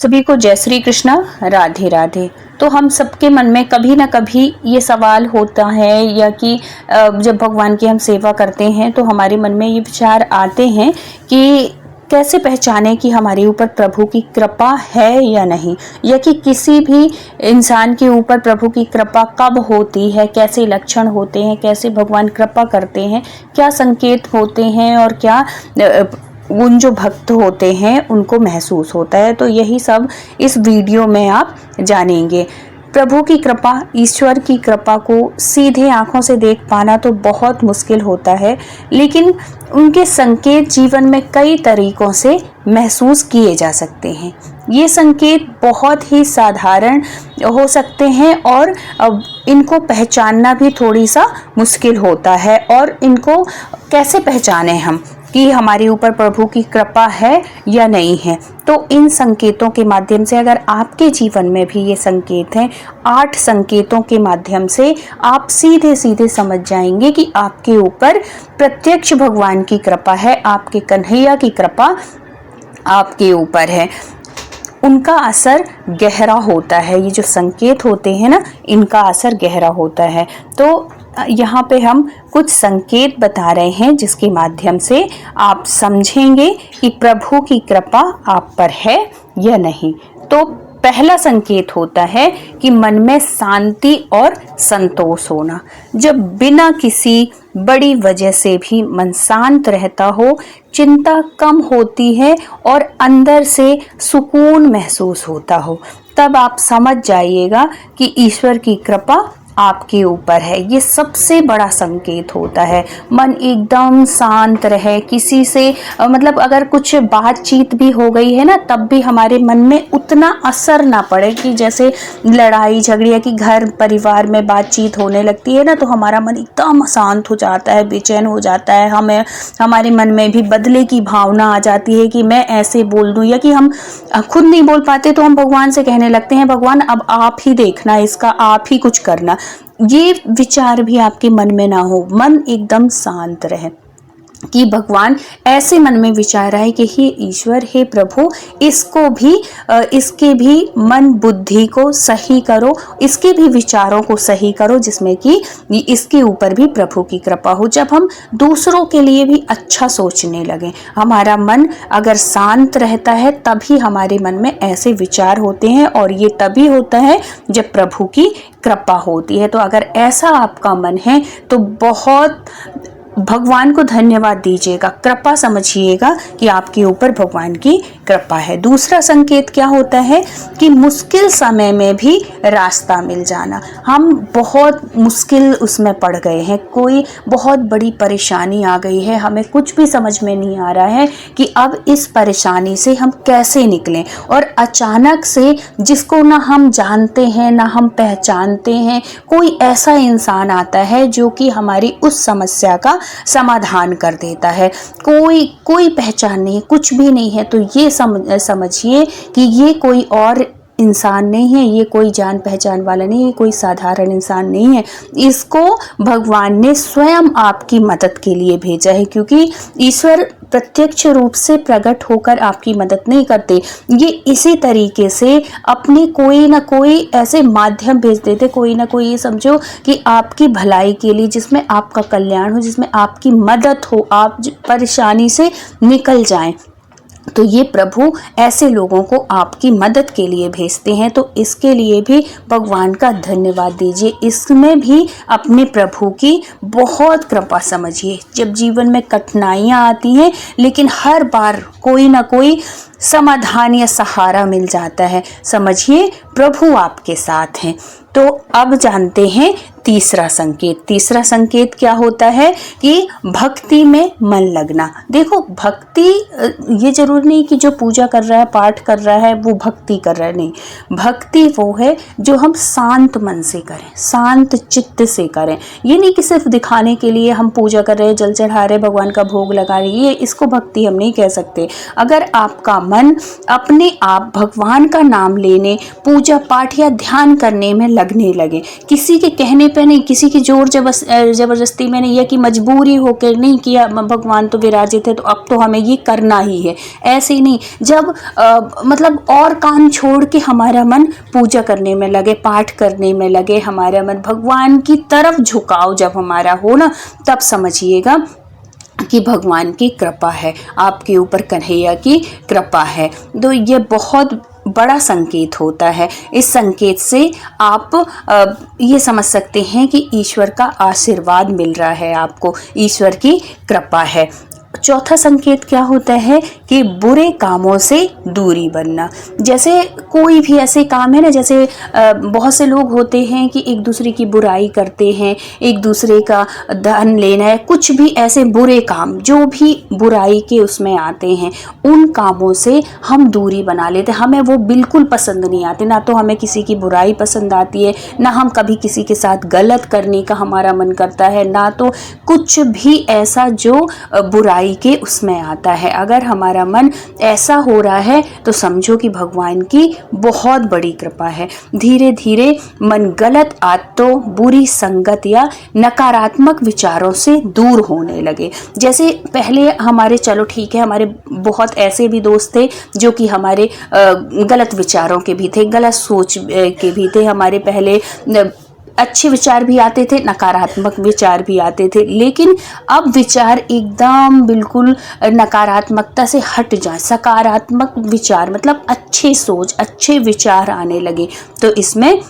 सभी को जय श्री कृष्णा, राधे राधे। तो हम सबके मन में कभी ना कभी ये सवाल होता है या कि जब भगवान की हम सेवा करते हैं तो हमारे मन में ये विचार आते हैं कि कैसे पहचाने कि हमारे ऊपर प्रभु की कृपा है या नहीं, या कि किसी भी इंसान के ऊपर प्रभु की कृपा कब होती है, कैसे लक्षण होते हैं, कैसे भगवान कृपा करते हैं, क्या संकेत होते हैं और क्या उन जो भक्त होते हैं उनको महसूस होता है। तो यही सब इस वीडियो में आप जानेंगे। प्रभु की कृपा, ईश्वर की कृपा को सीधे आंखों से देख पाना तो बहुत मुश्किल होता है, लेकिन उनके संकेत जीवन में कई तरीकों से महसूस किए जा सकते हैं। ये संकेत बहुत ही साधारण हो सकते हैं और इनको पहचानना भी थोड़ी सा मुश्किल होता है। और इनको कैसे पहचाने हम कि हमारे ऊपर प्रभु की कृपा है या नहीं है। तो इन संकेतों के माध्यम से, अगर आपके जीवन में भी ये संकेत हैं, 8 संकेतों के माध्यम से आप सीधे सीधे समझ जाएंगे कि आपके ऊपर प्रत्यक्ष भगवान की कृपा है, आपके कन्हैया की कृपा आपके ऊपर है। उनका असर गहरा होता है। ये जो संकेत होते हैं ना, इनका असर गहरा होता है। तो यहाँ पे हम कुछ संकेत बता रहे हैं जिसके माध्यम से आप समझेंगे कि प्रभु की कृपा आप पर है या नहीं। तो पहला संकेत होता है कि मन में शांति और संतोष होना। जब बिना किसी बड़ी वजह से भी मन शांत रहता हो, चिंता कम होती है और अंदर से सुकून महसूस होता हो, तब आप समझ जाइएगा कि ईश्वर की कृपा आपके ऊपर है। ये सबसे बड़ा संकेत होता है। मन एकदम शांत रहे, किसी से मतलब अगर कुछ बातचीत भी हो गई है ना, तब भी हमारे मन में उतना असर ना पड़े कि जैसे लड़ाई झगड़िया की घर परिवार में बातचीत होने लगती है ना, तो हमारा मन एकदम शांत हो जाता है, बेचैन हो जाता है। हमारे मन में भी बदले की भावना आ जाती है कि मैं ऐसे बोल दूं, या कि हम खुद नहीं बोल पाते तो हम भगवान से कहने लगते हैं, भगवान अब आप ही देखना, इसका आप ही कुछ करना। ये विचार भी आपके मन में ना हो, मन एकदम शांत रहे कि भगवान ऐसे मन में विचार आए कि हे ईश्वर, हे प्रभु, इसके भी मन बुद्धि को सही करो, इसके भी विचारों को सही करो, जिसमें कि इसके ऊपर भी प्रभु की कृपा हो। जब हम दूसरों के लिए भी अच्छा सोचने लगे, हमारा मन अगर शांत रहता है, तभी हमारे मन में ऐसे विचार होते हैं, और ये तभी होता है जब प्रभु की कृपा होती है। तो अगर ऐसा आपका मन है तो बहुत भगवान को धन्यवाद दीजिएगा, कृपा समझिएगा कि आपके ऊपर भगवान की कृपा है। दूसरा संकेत क्या होता है कि मुश्किल समय में भी रास्ता मिल जाना। हम बहुत मुश्किल उसमें पड़ गए हैं, कोई बहुत बड़ी परेशानी आ गई है, हमें कुछ भी समझ में नहीं आ रहा है कि अब इस परेशानी से हम कैसे निकलें, और अचानक से जिसको ना हम जानते हैं ना हम पहचानते हैं, कोई ऐसा इंसान आता है जो कि हमारी उस समस्या का समाधान कर देता है। कोई पहचान नहीं, कुछ भी नहीं है, तो ये समझिए कि ये कोई और इंसान नहीं है, ये कोई जान पहचान वाला नहीं है, कोई साधारण इंसान नहीं है। इसको भगवान ने स्वयं आपकी मदद के लिए भेजा है, क्योंकि ईश्वर प्रत्यक्ष रूप से प्रकट होकर आपकी मदद नहीं करते। ये इसी तरीके से अपने कोई ना कोई ऐसे माध्यम भेज देते, कोई ना कोई, ये समझो कि आपकी भलाई के लिए, जिसमें आपका कल्याण हो, जिसमें आपकी मदद हो, आप परेशानी से निकल जाएं। तो ये प्रभु ऐसे लोगों को आपकी मदद के लिए भेजते हैं। तो इसके लिए भी भगवान का धन्यवाद दीजिए, इसमें भी अपने प्रभु की बहुत कृपा समझिए। जब जीवन में कठिनाइयाँ आती हैं, लेकिन हर बार कोई ना कोई समाधान या सहारा मिल जाता है, समझिए प्रभु आपके साथ हैं। तो अब जानते हैं तीसरा संकेत। तीसरा संकेत क्या होता है कि भक्ति में मन लगना। देखो, भक्ति ये जरूरी नहीं कि जो पूजा कर रहा है, पाठ कर रहा है, वो भक्ति कर रहा है, नहीं। भक्ति वो है जो हम शांत मन से करें, शांत चित्त से करें। ये नहीं कि सिर्फ दिखाने के लिए हम पूजा कर रहे हैं, जल चढ़ा रहे, भगवान का भोग लगा रहे, ये इसको भक्ति हम नहीं कह सकते। अगर आपका मन अपने आप भगवान का नाम लेने, पूजा पाठ या ध्यान करने में लगने लगे। किसी के कहने पे नहीं, किसी की जोर जबरदस्ती में नहीं, या कि मजबूरी होकर नहीं किया, भगवान तो विराजित है तो अब तो हमें ये करना ही है, ऐसे ही नहीं। जब मतलब और काम छोड़ के हमारा मन पूजा करने में लगे, पाठ करने में लगे, हमारा मन भगवान की तरफ झुकाव जब हमारा हो ना, तब समझिएगा कि भगवान की कृपा है, आपके ऊपर कन्हैया की कृपा है। तो ये बहुत बड़ा संकेत होता है। इस संकेत से आप ये समझ सकते हैं कि ईश्वर का आशीर्वाद मिल रहा है, आपको ईश्वर की कृपा है। चौथा संकेत क्या होता है कि बुरे कामों से दूरी बनना। जैसे कोई भी ऐसे काम है ना, जैसे बहुत से लोग होते हैं कि एक दूसरे की बुराई करते हैं, एक दूसरे का धन लेना है, कुछ भी ऐसे बुरे काम जो भी बुराई के उसमें आते हैं, उन कामों से हम दूरी बना लेते हैं। हमें वो बिल्कुल पसंद नहीं आते, ना तो हमें किसी की बुराई पसंद आती है, ना हम कभी किसी के साथ गलत करने का हमारा मन करता है, ना तो कुछ भी ऐसा जो बुराई के उसमें आता है। अगर हमारा मन ऐसा हो रहा है तो समझो कि भगवान की बहुत बड़ी कृपा है। धीरे धीरे मन गलत आदतों, बुरी संगत या नकारात्मक विचारों से दूर होने लगे। जैसे पहले हमारे, चलो ठीक है, हमारे बहुत ऐसे भी दोस्त थे जो कि हमारे गलत विचारों के भी थे, गलत सोच के भी थे। हमारे पहले अच्छे विचार भी आते थे, नकारात्मक विचार भी आते थे, लेकिन अब विचार एकदम बिल्कुल नकारात्मकता से हट जाए, सकारात्मक विचार मतलब अच्छे सोच, अच्छे विचार आने लगे। तो इसमें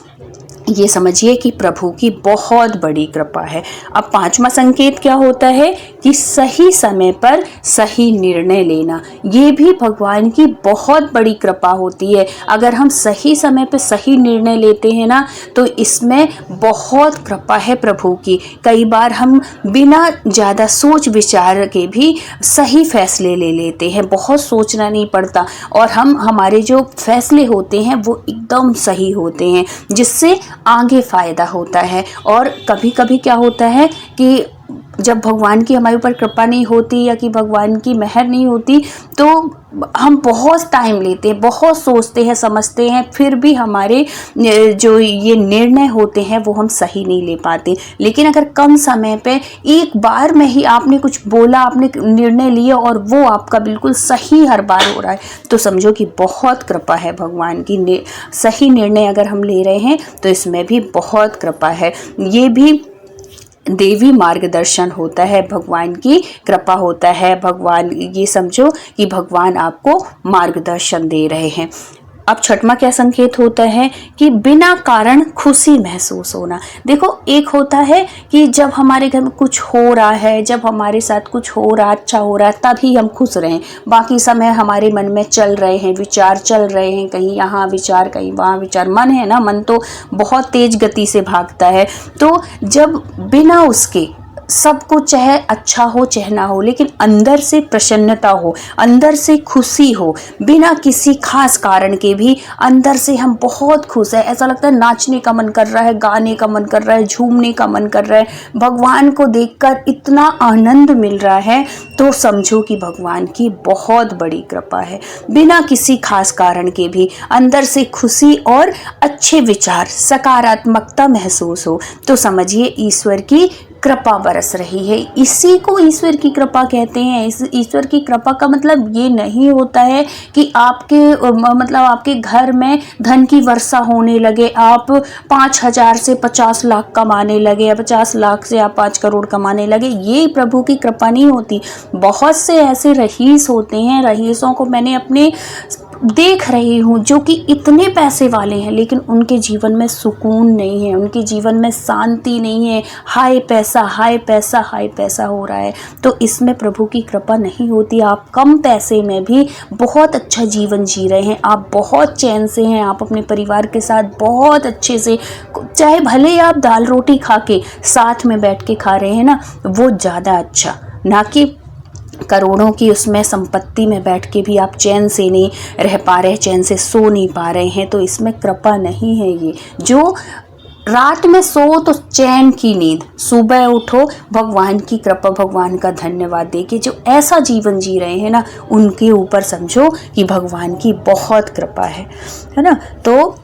ये समझिए कि प्रभु की बहुत बड़ी कृपा है। अब पांचवा संकेत क्या होता है कि सही समय पर सही निर्णय लेना। ये भी भगवान की बहुत बड़ी कृपा होती है। अगर हम सही समय पर सही निर्णय लेते हैं ना, तो इसमें बहुत कृपा है प्रभु की। कई बार हम बिना ज़्यादा सोच विचार के भी सही फैसले ले लेते हैं, बहुत सोचना नहीं पड़ता, और हमारे जो फैसले होते हैं वो एकदम सही होते हैं, जिससे आगे फ़ायदा होता है। और कभी कभी क्या होता है कि जब भगवान की हमारे ऊपर कृपा नहीं होती या कि भगवान की मेहर नहीं होती, तो हम बहुत टाइम लेते हैं, बहुत सोचते हैं, समझते हैं, फिर भी हमारे जो ये निर्णय होते हैं वो हम सही नहीं ले पाते। लेकिन अगर कम समय पे एक बार में ही आपने कुछ बोला, आपने निर्णय लिया और वो आपका बिल्कुल सही हर बार हो रहा है, तो समझो कि बहुत कृपा है भगवान की। सही निर्णय अगर हम ले रहे हैं तो इसमें भी बहुत कृपा है। ये भी देवी मार्गदर्शन होता है, भगवान की कृपा होता है। भगवान, ये समझो कि भगवान आपको मार्गदर्शन दे रहे हैं। अब छठवां क्या संकेत होता है कि बिना कारण खुशी महसूस होना। देखो, एक होता है कि जब हमारे घर में कुछ हो रहा है, जब हमारे साथ कुछ हो रहा, अच्छा हो रहा है, तभी हम खुश रहें। बाकी समय हमारे मन में चल रहे हैं, विचार चल रहे हैं, कहीं यहाँ विचार, कहीं वहाँ विचार। मन है ना, मन तो बहुत तेज गति से भागता है। तो जब बिना उसके सब कुछ, चाहे अच्छा हो चाहे ना हो, लेकिन अंदर से प्रसन्नता हो, अंदर से खुशी हो, बिना किसी खास कारण के भी अंदर से हम बहुत खुश है, ऐसा लगता है नाचने का मन कर रहा है, गाने का मन कर रहा है, झूमने का मन कर रहा है, भगवान को देखकर इतना आनंद मिल रहा है, तो समझो कि भगवान की बहुत बड़ी कृपा है। बिना किसी खास कारण के भी अंदर से खुशी और अच्छे विचार, सकारात्मकता महसूस हो, तो समझिए ईश्वर की कृपा बरस रही है। इसी को ईश्वर की कृपा कहते हैं। इस ईश्वर की कृपा का मतलब ये नहीं होता है कि आपके घर में धन की वर्षा होने लगे, आप 5,000 से 50 लाख कमाने लगे, या 50 लाख से आप 5 करोड़ कमाने लगे। ये प्रभु की कृपा नहीं होती। बहुत से ऐसे रईस होते हैं, रईसों को मैंने अपने देख रही हूँ जो कि इतने पैसे वाले हैं, लेकिन उनके जीवन में सुकून नहीं है, उनके जीवन में शांति नहीं है। हाय पैसा, हाय पैसा, हाय पैसा हो रहा है। तो इसमें प्रभु की कृपा नहीं होती। आप कम पैसे में भी बहुत अच्छा जीवन जी रहे हैं, आप बहुत चैन से हैं, आप अपने परिवार के साथ बहुत अच्छे से, चाहे भले ही आप दाल रोटी खा के साथ में बैठ के खा रहे हैं ना, वो ज़्यादा अच्छा, ना कि करोड़ों की उसमें संपत्ति में बैठ के भी आप चैन से नहीं रह पा रहे, चैन से सो नहीं पा रहे हैं। तो इसमें कृपा नहीं है। ये जो रात में सो तो चैन की नींद, सुबह उठो भगवान की कृपा, भगवान का धन्यवाद दे के जो ऐसा जीवन जी रहे हैं ना, उनके ऊपर समझो कि भगवान की बहुत कृपा है ना। तो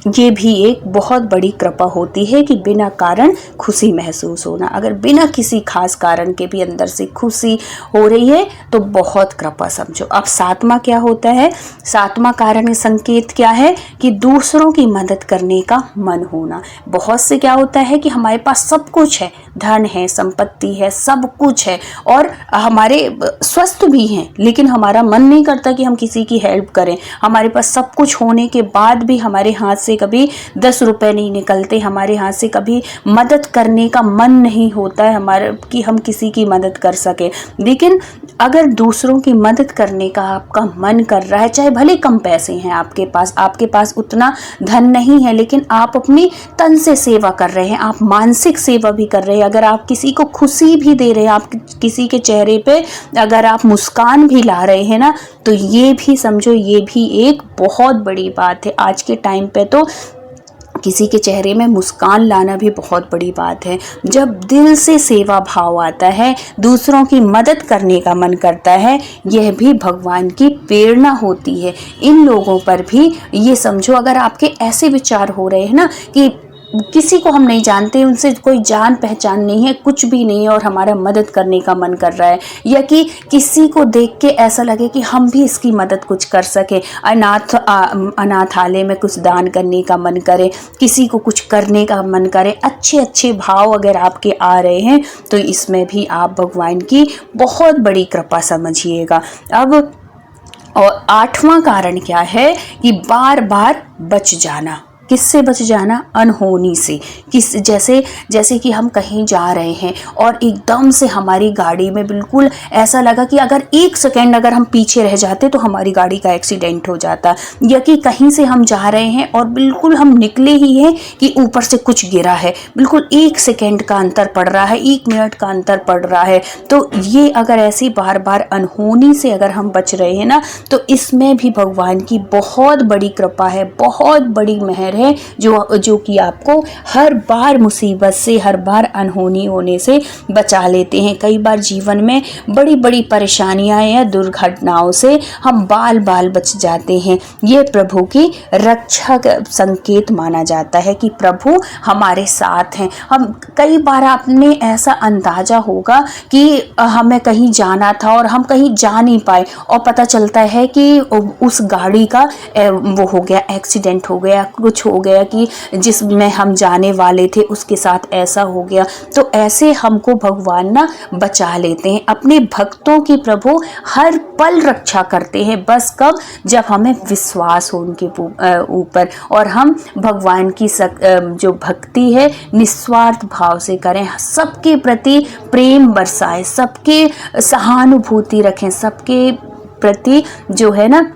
ये भी एक बहुत बड़ी कृपा होती है कि बिना कारण खुशी महसूस होना। अगर बिना किसी खास कारण के भी अंदर से खुशी हो रही है तो बहुत कृपा समझो। अब सातवां क्या होता है? सातवां कारण संकेत क्या है कि दूसरों की मदद करने का मन होना। बहुत से क्या होता है कि हमारे पास सब कुछ है, धन है, संपत्ति है, सब कुछ है और हमारे स्वस्थ भी हैं, लेकिन हमारा मन नहीं करता कि हम किसी की हेल्प करें। हमारे पास सब कुछ होने के बाद भी हमारे हाथ से कभी 10 रुपए नहीं निकलते, हमारे हाथ से कभी मदद करने का मन नहीं होता है हमारे कि हम किसी की मदद कर सके। लेकिन अगर दूसरों की मदद करने का आपका मन कर रहा है, चाहे भले कम पैसे हैं आपके पास उतना धन नहीं है, लेकिन आप अपनी तन से सेवा कर रहे हैं, आप मानसिक सेवा भी कर रहे हैं, अगर आप किसी को खुशी भी दे रहे हैं, आप किसी के चेहरे पे अगर आप मुस्कान भी ला रहे हैं ना, तो ये भी समझो ये भी एक बहुत बड़ी बात है। आज के टाइम पे तो किसी के चेहरे में मुस्कान लाना भी बहुत बड़ी बात है। जब दिल से सेवा भाव आता है, दूसरों की मदद करने का मन करता है, यह भी भगवान की प्रेरणा होती है। इन लोगों पर भी ये समझो, अगर आपके ऐसे विचार हो रहे हैं ना कि किसी को हम नहीं जानते, उनसे कोई जान पहचान नहीं है, कुछ भी नहीं है और हमारा मदद करने का मन कर रहा है, या कि किसी को देख के ऐसा लगे कि हम भी इसकी मदद कुछ कर सके, अनाथालय में कुछ दान करने का मन करे, किसी को कुछ करने का मन करे, अच्छे अच्छे भाव अगर आपके आ रहे हैं तो इसमें भी आप भगवान की बहुत बड़ी कृपा समझिएगा। अब और आठवां कारण क्या है कि बार बार बच जाना। किससे बच जाना? अनहोनी से। जैसे कि हम कहीं जा रहे हैं और एकदम से हमारी गाड़ी में बिल्कुल ऐसा लगा कि अगर 1 सेकेंड अगर हम पीछे रह जाते तो हमारी गाड़ी का एक्सीडेंट हो जाता, या कि कहीं से हम जा रहे हैं और बिल्कुल हम निकले ही हैं कि ऊपर से कुछ गिरा है, बिल्कुल 1 सेकेंड का अंतर पड़ रहा है, 1 मिनट का अंतर पड़ रहा है। तो ये अगर ऐसी बार बार अनहोनी से अगर हम बच रहे हैं ना, तो इसमें भी भगवान की बहुत बड़ी कृपा है, बहुत बड़ी मेहर है, जो कि आपको हर बार मुसीबत से, हर बार अनहोनी होने से बचा लेते हैं। कई बार जीवन में बड़ी बड़ी परेशानियां या दुर्घटनाओं से हम बाल बाल बच जाते हैं। ये प्रभु की रक्षा का संकेत माना जाता है कि प्रभु हमारे साथ हैं। हम कई बार आपने ऐसा अंदाजा होगा कि हमें कहीं जाना था और हम कहीं जा नहीं पाए और पता चलता है कि उस गाड़ी का वो हो गया, एक्सीडेंट हो गया, कुछ हो गया कि जिसमें हम जाने वाले थे उसके साथ ऐसा हो गया। तो ऐसे हमको भगवान ना बचा लेते हैं। अपने भक्तों की प्रभु हर पल रक्षा करते हैं, बस कब? जब हमें विश्वास हो उनके ऊपर और हम भगवान की जो भक्ति है निस्वार्थ भाव से करें, सबके प्रति प्रेम बरसाएं, सबके सहानुभूति रखें, सबके प्रति जो है ना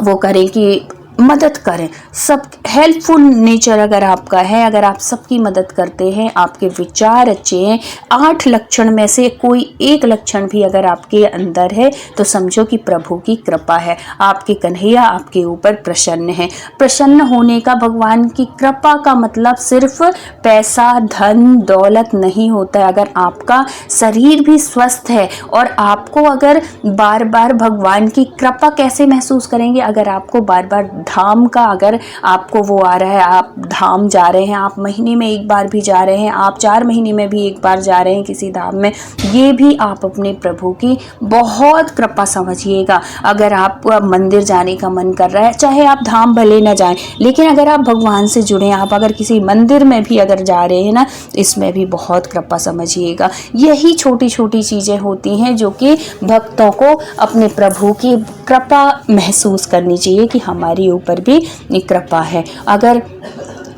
वो करें कि मदद करें। सब हेल्पफुल नेचर अगर आपका है, अगर आप सबकी मदद करते हैं, आपके विचार अच्छे हैं, 8 लक्षण में से कोई एक लक्षण भी अगर आपके अंदर है तो समझो कि प्रभु की कृपा है, आपके कन्हैया आपके ऊपर प्रसन्न है। प्रसन्न होने का, भगवान की कृपा का मतलब सिर्फ पैसा, धन, दौलत नहीं होता है। अगर आपका शरीर भी स्वस्थ है और आपको अगर बार बार भगवान की कृपा कैसे महसूस करेंगे? अगर आपको बार बार धाम का अगर आपको वो आ रहा है, आप धाम जा रहे हैं, आप महीने में एक बार भी जा रहे हैं, आप 4 महीने में भी एक बार जा रहे हैं किसी धाम में, ये भी आप अपने प्रभु की बहुत कृपा समझिएगा। अगर आपको मंदिर जाने का मन कर रहा है, चाहे आप धाम भले ना जाएं, लेकिन अगर आप भगवान से जुड़े, आप अगर किसी मंदिर में भी अगर जा रहे हैं ना, इसमें भी बहुत कृपा समझिएगा। यही छोटी छोटी चीज़ें होती हैं जो कि भक्तों को अपने प्रभु की कृपा महसूस करनी चाहिए कि हमारी ऊपर भी कृपा है। अगर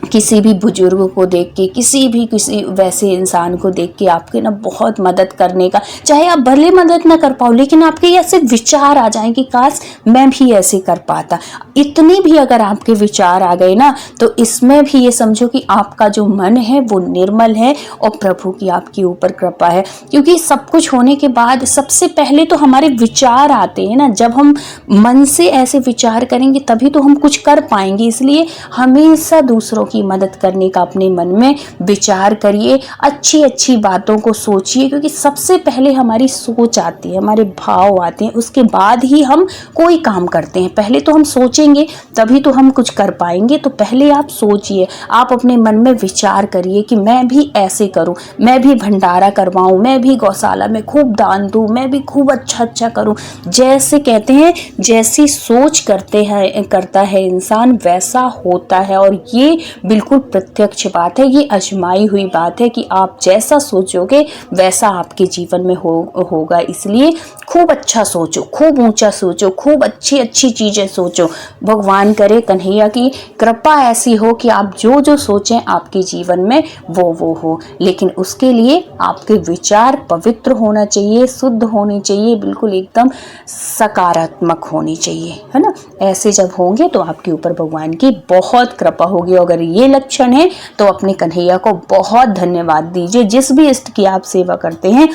किसी भी बुजुर्ग को देख के, किसी वैसे इंसान को देख के आपके ना बहुत मदद करने का, चाहे आप भले मदद ना कर पाओ, लेकिन आपके ऐसे विचार आ जाएं कि काश मैं भी ऐसे कर पाता, इतने भी अगर आपके विचार आ गए ना, तो इसमें भी ये समझो कि आपका जो मन है वो निर्मल है और प्रभु की आपके ऊपर कृपा है। क्योंकि सब कुछ होने के बाद सबसे पहले तो हमारे विचार आते हैं ना, जब हम मन से ऐसे विचार करेंगे तभी तो हम कुछ कर पाएंगे। इसलिए हमेशा दूसरों की मदद करने का अपने मन में विचार करिए, अच्छी अच्छी बातों को सोचिए, क्योंकि सबसे पहले हमारी सोच आती है, हमारे भाव आते हैं, उसके बाद ही हम कोई काम करते हैं। पहले तो हम सोचेंगे तभी तो हम कुछ कर पाएंगे। तो पहले आप सोचिए, आप अपने मन में विचार करिए कि मैं भी ऐसे करूं, मैं भी भंडारा करवाऊं, मैं भी गौशाला में खूब दान दूं, मैं भी खूब अच्छा करूं। जैसे कहते हैं, जैसी सोच करता है इंसान वैसा होता है। और ये बिल्कुल प्रत्यक्ष बात है, ये आजमाई हुई बात है कि आप जैसा सोचोगे वैसा आपके जीवन में होगा। इसलिए खूब अच्छा सोचो, खूब ऊंचा सोचो, खूब अच्छी अच्छी चीजें सोचो। भगवान करे, कन्हैया की कृपा ऐसी हो कि आप जो जो सोचें आपके जीवन में वो हो। लेकिन उसके लिए आपके विचार पवित्र होना चाहिए, शुद्ध होने चाहिए, बिल्कुल एकदम सकारात्मक होनी चाहिए, है ना। ऐसे जब होंगे तो आपके ऊपर भगवान की बहुत कृपा होगी। अगर ये लक्षण है तो अपने कन्हैया को बहुत धन्यवाद दीजिए। जिस भी इष्ट की आप सेवा करते हैं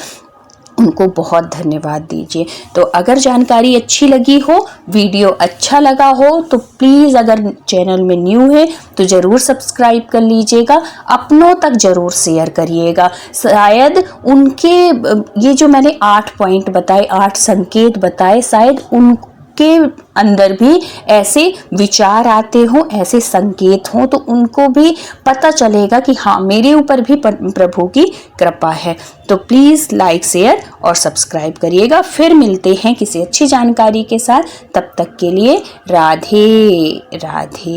उनको बहुत धन्यवाद दीजिए। तो अगर जानकारी अच्छी लगी हो, वीडियो अच्छा लगा हो, तो प्लीज़ अगर चैनल में न्यू है तो ज़रूर सब्सक्राइब कर लीजिएगा, अपनों तक ज़रूर शेयर करिएगा। शायद उनके ये जो मैंने 8 पॉइंट बताए, 8 संकेत बताए, शायद उनके अंदर भी ऐसे विचार आते हों, ऐसे संकेत हों, तो उनको भी पता चलेगा कि हाँ, मेरे ऊपर भी प्रभु की कृपा है। तो प्लीज़ लाइक, शेयर और सब्सक्राइब करिएगा। फिर मिलते हैं किसी अच्छी जानकारी के साथ। तब तक के लिए राधे राधे।